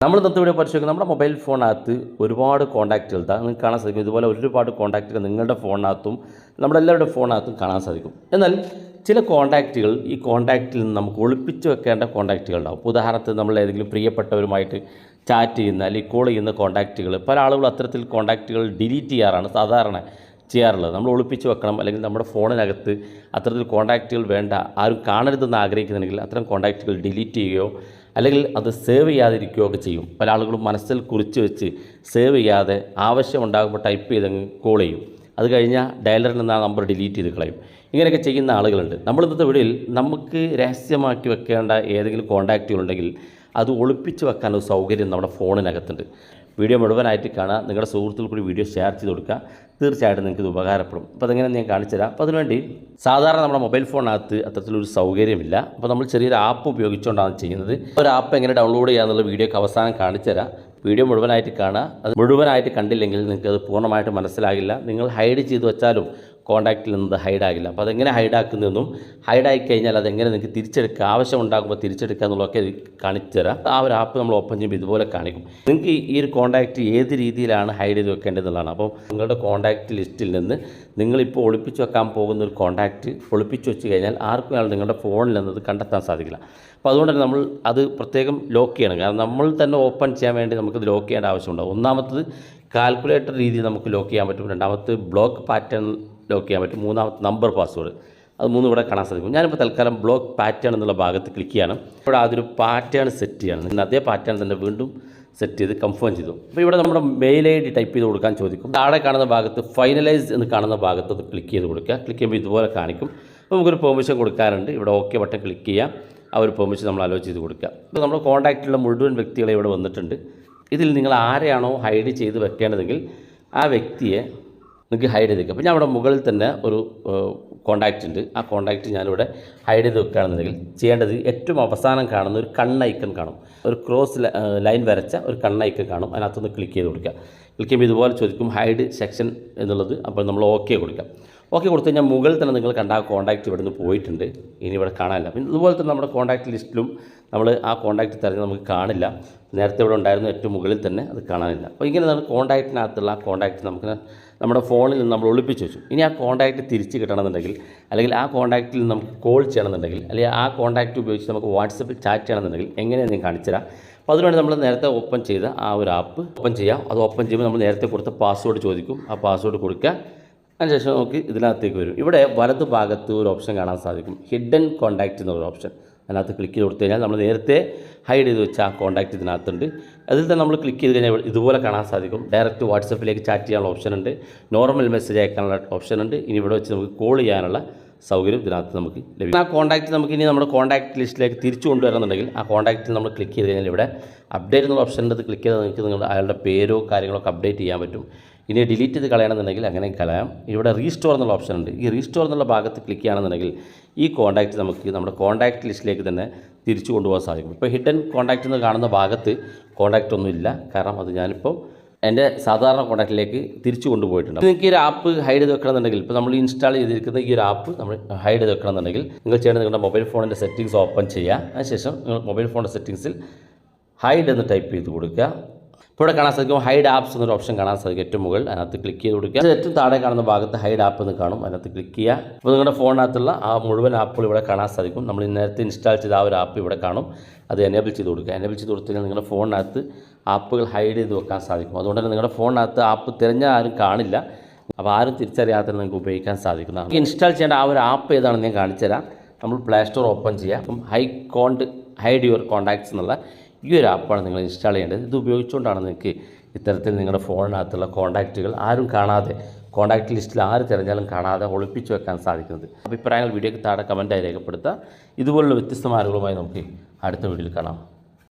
നമ്മൾ ഇന്നത്തെ വീഡിയോ പരിശോധിക്കുന്നത് നമ്മുടെ മൊബൈൽ ഫോണിനകത്ത് ഒരുപാട് കോൺടാക്റ്റുകൾ നിങ്ങൾക്ക് കാണാൻ സാധിക്കും. ഇതുപോലെ ഒരുപാട് കോൺടാക്റ്റുകൾ നിങ്ങളുടെ ഫോണിനകത്തും നമ്മുടെ എല്ലാവരുടെ ഫോണിനകത്തും കാണാൻ സാധിക്കും. എന്നാൽ ചില കോൺടാക്റ്റുകൾ ഈ കോൺടാക്റ്റിൽ നിന്ന് നമുക്ക് ഒളിപ്പിച്ച് വെക്കേണ്ട കോൺടാക്റ്റുകൾ ഉണ്ടാവും. ഉദാഹരണത്തിന് നമ്മൾ ഏതെങ്കിലും പ്രിയപ്പെട്ടവരുമായിട്ട് ചാറ്റ് ചെയ്യുന്ന അല്ലെങ്കിൽ കോൾ ചെയ്യുന്ന കോൺടാക്റ്റുകൾ പല ആളുകളും അത്തരത്തിൽ കോൺടാക്റ്റുകൾ ഡിലീറ്റ് സാധാരണ ചെയ്യാറുള്ളത്. നമ്മൾ ഒളിപ്പിച്ച് വെക്കണം, അല്ലെങ്കിൽ നമ്മുടെ ഫോണിനകത്ത് അത്തരത്തിൽ കോൺടാക്റ്റുകൾ വേണ്ട, ആരും കാണരുതെന്ന് ആഗ്രഹിക്കുന്നുണ്ടെങ്കിൽ അത്തരം കോൺടാക്റ്റുകൾ ഡിലീറ്റ് ചെയ്യുകയോ അല്ലെങ്കിൽ അത് സേവ് ചെയ്യാതിരിക്കുകയോ ഒക്കെ ചെയ്യും. പല ആളുകളും മനസ്സിൽ കുറിച്ച് വെച്ച് സേവ് ചെയ്യാതെ ആവശ്യമുണ്ടാകുമ്പോൾ ടൈപ്പ് ചെയ്തങ്ങ് കോൾ ചെയ്യും. അത് കഴിഞ്ഞാൽ ഡയലറിൽ നിന്ന് ആ നമ്പർ ഡിലീറ്റ് ചെയ്ത് കളയും. ഇങ്ങനെയൊക്കെ ചെയ്യുന്ന ആളുകളുണ്ട്. നമ്മൾ ഇന്നത്തെ വീഡിയോയിൽ നമുക്ക് രഹസ്യമാക്കി വെക്കേണ്ട ഏതെങ്കിലും കോൺടാക്റ്റുകളുണ്ടെങ്കിൽ അത് ഒളിപ്പിച്ച് വെക്കാനൊരു സൗകര്യം നമ്മുടെ ഫോണിനകത്തുണ്ട്. വീഡിയോ മുഴുവനായിട്ട് കാണുക. നിങ്ങളുടെ സുഹൃത്തുക്കൾ കൂടി വീഡിയോ ഷെയർ ചെയ്ത് കൊടുക്കുക. തീർച്ചയായിട്ടും നിങ്ങൾക്ക് ഇത് ഉപകാരപ്പെടും. അപ്പോൾ അതെങ്ങനെ ഞാൻ കാണിച്ചു തരാം. അപ്പോൾ അതിനുവേണ്ടി സാധാരണ നമ്മുടെ മൊബൈൽ ഫോണിനകത്ത് അത്തരത്തിലൊരു സൗകര്യമില്ല. അപ്പോൾ നമ്മൾ ചെറിയൊരു ആപ്പ് ഉപയോഗിച്ചുകൊണ്ടാണ് ചെയ്യുന്നത്. ഒരു ആപ്പ് എങ്ങനെ ഡൗൺലോഡ് ചെയ്യാന്നുള്ള വീഡിയോക്ക് അവസാനം കാണിച്ചു തരാം. വീഡിയോ മുഴുവനായിട്ട് കാണുക. അത് മുഴുവനായിട്ട് കണ്ടില്ലെങ്കിൽ നിങ്ങൾക്ക് അത് പൂർണ്ണമായിട്ട് മനസ്സിലാകില്ല. നിങ്ങൾ ഹൈഡ് ചെയ്ത് വെച്ചാലും കോൺടാക്റ്റിൽ നിന്ന് ഹൈഡാകില്ല. അപ്പോൾ അതെങ്ങനെ ഹൈഡാക്കുന്നതെന്നും ഹൈഡായി കഴിഞ്ഞാൽ അതെങ്ങനെ നിങ്ങൾക്ക് തിരിച്ചെടുക്കുക, ആവശ്യമുണ്ടാകുമ്പോൾ തിരിച്ചെടുക്കുക എന്നുള്ളതൊക്കെ കാണിച്ചു തരാം. ആ ഒരു ആപ്പ് നമ്മൾ ഓപ്പൺ ചെയ്യുമ്പോൾ ഇതുപോലെ കാണിക്കും. നിങ്ങൾക്ക് ഈ ഒരു കോൺടാക്റ്റ് ഏത് രീതിയിലാണ് ഹൈഡ് ചെയ്ത് വെക്കേണ്ടതെന്നുള്ളതാണ്. അപ്പോൾ നിങ്ങളുടെ കോൺടാക്റ്റ് ലിസ്റ്റിൽ നിന്ന് നിങ്ങളിപ്പോൾ ഒളിപ്പിച്ച് വെക്കാൻ പോകുന്ന ഒരു കോൺടാക്റ്റ് ഒളിപ്പിച്ച് വെച്ച് കഴിഞ്ഞാൽ ആർക്കും നിങ്ങളുടെ ഫോണിൽ നിന്നത് കണ്ടെത്താൻ സാധിക്കില്ല. അപ്പോൾ അതുകൊണ്ട് തന്നെ നമ്മൾ അത് പ്രത്യേകം ലോക്ക് ചെയ്യണം. കാരണം നമ്മൾ തന്നെ ഓപ്പൺ ചെയ്യാൻ വേണ്ടി നമുക്കിത് ലോക്ക് ചെയ്യേണ്ട ആവശ്യമുണ്ടാകും. ഒന്നാമത്തത് കാൽക്കുലേറ്റർ രീതിയിൽ നമുക്ക് ലോക്ക് ചെയ്യാൻ പറ്റും. രണ്ടാമത്തെ ബ്ലോക്ക് പാറ്റേൺ ലോക്ക് ചെയ്യാൻ പറ്റും. മൂന്നാമത്തെ നമ്പർ പാസ്വേഡ്, അത് മൂന്നും ഇവിടെ കാണാൻ സാധിക്കും. ഞാനിപ്പോൾ തൽക്കാലം ബ്ലോക്ക് പാറ്റേൺ എന്നുള്ള ഭാഗത്ത് ക്ലിക്ക് ചെയ്യണം. ഇവിടെ അതൊരു പാറ്റേൺ സെറ്റ് ചെയ്യണം. നിങ്ങൾ അതേ പാറ്റേൺ തന്നെ വീണ്ടും സെറ്റ് ചെയ്ത് കൺഫേം ചെയ്തു. അപ്പോൾ ഇവിടെ നമ്മുടെ മെയിൽ ID ടൈപ്പ് ചെയ്ത് കൊടുക്കാൻ ചോദിക്കും. താഴെ കാണുന്ന ഭാഗത്ത് ഫൈനലൈസ് എന്ന് കാണുന്ന ഭാഗത്ത് അത് ക്ലിക്ക് ചെയ്ത് കൊടുക്കുക. ക്ലിക്ക് ചെയ്യുമ്പോൾ ഇതുപോലെ കാണിക്കും. അപ്പോൾ നമുക്കൊരു പെർമിഷൻ കൊടുക്കാറുണ്ട്. ഇവിടെ ഓക്കെ ബട്ടൺ ക്ലിക്ക് ചെയ്യാം. ആ ഒരു പെർമിഷൻ നമ്മൾ അലോ ചെയ്ത് കൊടുക്കുക. ഇപ്പോൾ നമ്മുടെ കോൺടാക്റ്റിലുള്ള മുഴുവൻ വ്യക്തികളെ ഇവിടെ വന്നിട്ടുണ്ട്. ഇതിൽ നിങ്ങൾ ആരെയാണോ ഹൈഡ് ചെയ്ത് വെക്കേണ്ടതെങ്കിൽ ആ വ്യക്തിയെ നിങ്ങൾക്ക് ഹൈഡ് ചെയ്ത് വെക്കുക. അപ്പോൾ ഞാൻ ഇവിടെ മുകളിൽ തന്നെ ഒരു കോൺടാക്റ്റ് ഉണ്ട്. ആ കോൺടാക്റ്റ് ഞാനിവിടെ ഹൈഡ് ചെയ്ത് വെക്കുകയാണെന്നുണ്ടെങ്കിൽ ചെയ്യേണ്ടത് ഏറ്റവും അവസാനം കാണുന്ന ഒരു കണ്ണൈക്കൺ കാണും. ഒരു ക്രോസ് ലൈൻ വരച്ച ഒരു കണ്ണൈക്കൺ കാണും. അതിനകത്തൊന്ന് ക്ലിക്ക് ചെയ്ത് കൊടുക്കുക. ക്ലിക്ക് ചെയ്യുമ്പോൾ ഇതുപോലെ ചോദിക്കും ഹൈഡ് സെക്ഷൻ എന്നുള്ളത്. അപ്പോൾ നമ്മൾ ഓക്കെ കൊടുക്കാം. ഓക്കെ കൊടുത്തു കഴിഞ്ഞാൽ മുകളിൽ തന്നെ നിങ്ങൾ കണ്ട ആ കോൺടാക്റ്റ് ഇവിടെ നിന്ന് പോയിട്ടുണ്ട്. ഇനി ഇവിടെ കാണാനില്ല. പിന്നെ ഇതുപോലെ തന്നെ നമ്മുടെ കോൺടാക്റ്റ് ലിസ്റ്റിലും നമ്മൾ ആ കോൺടാക്റ്റ് തിരഞ്ഞ് നമുക്ക് കാണില്ല. നേരത്തെ ഇവിടെ ഉണ്ടായിരുന്നു ഏറ്റവും മുകളിൽ തന്നെ അത് കാണാനില്ല. അപ്പോൾ ഇങ്ങനെ നമ്മൾ കോൺടാക്റ്റിനകത്തുള്ള ആ കോൺടാക്റ്റ് നമുക്ക് നമ്മുടെ ഫോണിൽ നിന്ന് നമ്മൾ ഒളിപ്പിച്ച് വെച്ചു. ഇനി ആ കോൺടാക്റ്റ് തിരിച്ച് കിട്ടണമെന്നുണ്ടെങ്കിൽ, അല്ലെങ്കിൽ ആ കോൺടാക്റ്റിൽ നിന്ന് നമുക്ക് കോൾ ചെയ്യണമെന്നുണ്ടെങ്കിൽ, അല്ലെങ്കിൽ ആ കോൺടാക്റ്റ് ഉപയോഗിച്ച് നമുക്ക് വാട്സപ്പിൽ ചാറ്റ് ചെയ്യണമെന്നുണ്ടെങ്കിൽ എങ്ങനെയാണ് ഞാൻ കാണിച്ചു തരാം. അപ്പോൾ അതിനുവേണ്ടി നമ്മൾ നേരത്തെ ഓപ്പൺ ചെയ്ത ആ ഒരു ആപ്പ് ഓപ്പൺ ചെയ്യാം. അത് ഓപ്പൺ ചെയ്യുമ്പോൾ നമ്മൾ നേരത്തെ കൊടുത്ത പാസ്വേഡ് ചോദിക്കും. ആ പാസ്വേഡ് കൊടുക്കുക. അതിനുശേഷം നമുക്ക് ഇതിനകത്തേക്ക് വരും. ഇവിടെ വലതു ഭാഗത്ത് ഒരു ഓപ്ഷൻ കാണാൻ സാധിക്കും, ഹിഡൻ കോൺടാക്റ്റ് എന്നൊരു ഓപ്ഷൻ. അതിനകത്ത് ക്ലിക്ക് ചെയ്ത് കൊടുത്തു കഴിഞ്ഞാൽ നമ്മൾ നേരത്തെ ഹൈഡ് ചെയ്ത് വെച്ച ആ കോൺടാക്റ്റ് ഇതിനകത്തുണ്ട്. അതിൽ തന്നെ നമ്മൾ ക്ലിക്ക് ചെയ്ത് കഴിഞ്ഞാൽ ഇതുപോലെ കാണാൻ സാധിക്കും. ഡയറക്റ്റ് വാട്സപ്പിലേക്ക് ചാറ്റ് ചെയ്യാനുള്ള ഓപ്ഷൻ ഉണ്ട്, നോർമൽ മെസ്സേജ് അയക്കാനുള്ള ഓപ്ഷൻ ഉണ്ട്. ഇനി ഇവിടെ വെച്ച് നമുക്ക് കോൾ ചെയ്യാനുള്ള സൗകര്യം ഇതിനകത്ത് നമുക്ക് ലഭിക്കും. ആ കോൺടാക്റ്റ് നമുക്ക് ഇനി നമ്മുടെ കോൺടാക്റ്റ് ലിസ്റ്റിലേക്ക് തിരിച്ചു കൊണ്ടുവരണമെന്നുണ്ടെങ്കിൽ ആ കോൺടാക്റ്റിൽ നമ്മൾ ക്ലിക്ക് ചെയ്ത് കഴിഞ്ഞാൽ ഇവിടെ അപ്ഡേറ്റ് എന്നുള്ള ഓപ്ഷൻ്റെ അത് ക്ലിക്ക് ചെയ്താൽ നിങ്ങൾക്ക് നിങ്ങൾ അയാളുടെ പേരോ കാര്യങ്ങളൊക്കെ അപ്ഡേറ്റ് ചെയ്യാൻ പറ്റും. ഇനി ഡിലീറ്റ് ചെയ്ത് കളയണമെന്നുണ്ടെങ്കിൽ അങ്ങനെ കളയാം. ഇവിടെ റീസ്റ്റോർ എന്നുള്ള ഓപ്ഷൻ ഉണ്ട്. ഈ റീസ്റ്റോർ എന്നുള്ള ഭാഗത്ത് ക്ലിക്ക് ചെയ്യുകയാണെന്നുണ്ടെങ്കിൽ ഈ കോൺടാക്റ്റ് നമുക്ക് നമ്മുടെ കോൺടാക്റ്റ് ലിസ്റ്റിലേക്ക് തന്നെ തിരിച്ചു കൊണ്ടുപോകാൻ സാധിക്കും. ഇപ്പോൾ ഹിഡൻ കോൺടാക്റ്റ് എന്ന് കാണുന്ന ഭാഗത്ത് കോൺടാക്റ്റ് ഒന്നുമില്ല. കാരണം അത് ഞാനിപ്പോൾ എൻ്റെ സാധാരണ കോൺടാക്റ്റിലേക്ക് തിരിച്ചു കൊണ്ടുപോയിട്ടുണ്ട്. നിങ്ങൾക്ക് ഈ ഒരു ആപ്പ് ഹൈഡ് ചെയ്ത് വെക്കണമെന്നുണ്ടെങ്കിൽ, ഇപ്പോൾ നമ്മൾ ഇൻസ്റ്റാൾ ചെയ്തിരിക്കുന്ന ഈ ഒരു ആപ്പ് നമ്മൾ ഹൈഡ് ചെയ്ത് വെക്കണമെന്നുണ്ടെങ്കിൽ നിങ്ങൾ ചെയ്യേണ്ടത് നിങ്ങളുടെ മൊബൈൽ ഫോണിൻ്റെ സെറ്റിങ്സ് ഓപ്പൺ ചെയ്യുക. അതിനുശേഷം നിങ്ങൾ മൊബൈൽ ഫോണിൻ്റെ സെറ്റിങ്സിൽ ഹൈഡ് എന്ന് ടൈപ്പ് ചെയ്ത് കൊടുക്കുക. ഇപ്പോൾ ഇവിടെ കാണാൻ സാധിക്കും ഹൈഡ് ആപ്സ് എന്നൊരു ഓപ്ഷൻ കാണാൻ സാധിക്കും ഏറ്റവും മുകളിൽ. അതിനകത്ത് ക്ലിക്ക് ചെയ്ത് കൊടുക്കുക. ഏറ്റവും താഴെ കാണുന്ന ഭാഗത്ത് ഹൈഡ് ആപ്പ് എന്ന് കാണും. അതിനകത്ത് ക്ലിക്ക് ചെയ്യുക. അപ്പോൾ നിങ്ങളുടെ ഫോണിനകത്തുള്ള ആ മുഴുവൻ ആപ്പുകൾ ഇവിടെ കാണാൻ സാധിക്കും. നമ്മൾ നേരത്തെ ഇൻസ്റ്റാൾ ചെയ്ത ആ ഒരു ആപ്പ് ഇവിടെ കാണും. അത് എനേബിൾ ചെയ്ത് കൊടുക്കുക. എനേബിൾ ചെയ്ത് കൊടുത്തു കഴിഞ്ഞാൽ നിങ്ങളുടെ ഫോണിനകത്ത് ആപ്പുകൾ ഹൈഡ് ചെയ്ത് വെക്കാൻ സാധിക്കും. അതുകൊണ്ട് തന്നെ നിങ്ങളുടെ ഫോണിനകത്ത് ആപ്പ് തിരഞ്ഞാൽ ആരും കാണില്ല. അപ്പോൾ ആരും തിരിച്ചറിയാതെ നിങ്ങൾക്ക് ഉപയോഗിക്കാൻ സാധിക്കുന്നതാണ്. ഇൻസ്റ്റാൾ ചെയ്യേണ്ട ആ ഒരു ആപ്പ് ഏതാണെന്ന് ഞാൻ കാണിച്ചു തരാം. നമ്മൾ പ്ലേ സ്റ്റോർ ഓപ്പൺ ചെയ്യുക. അപ്പം ഹൈഡ് യുവർ കോൺടാക്ട്സ് എന്നുള്ള ഈ ഒരു ആപ്പാണ് നിങ്ങൾ ഇൻസ്റ്റാൾ ചെയ്യേണ്ടത്. ഇത് ഉപയോഗിച്ചുകൊണ്ടാണ് നിങ്ങൾക്ക് ഇത്തരത്തിൽ നിങ്ങളുടെ ഫോണിനകത്തുള്ള കോൺടാക്റ്റുകൾ ആരും കാണാതെ, കോൺടാക്റ്റ് ലിസ്റ്റിൽ ആര് തിരഞ്ഞാലും കാണാതെ ഒളിപ്പിച്ച് വെക്കാൻ സാധിക്കുന്നത്. അഭിപ്രായങ്ങൾ വീഡിയോയ്ക്ക് താഴെ കമൻറ്റായി രേഖപ്പെടുത്തുക. ഇതുപോലുള്ള വ്യത്യസ്തമായ അറിവുകളുമായി നമുക്ക് അടുത്ത വീഡിയോയിൽ കാണാം.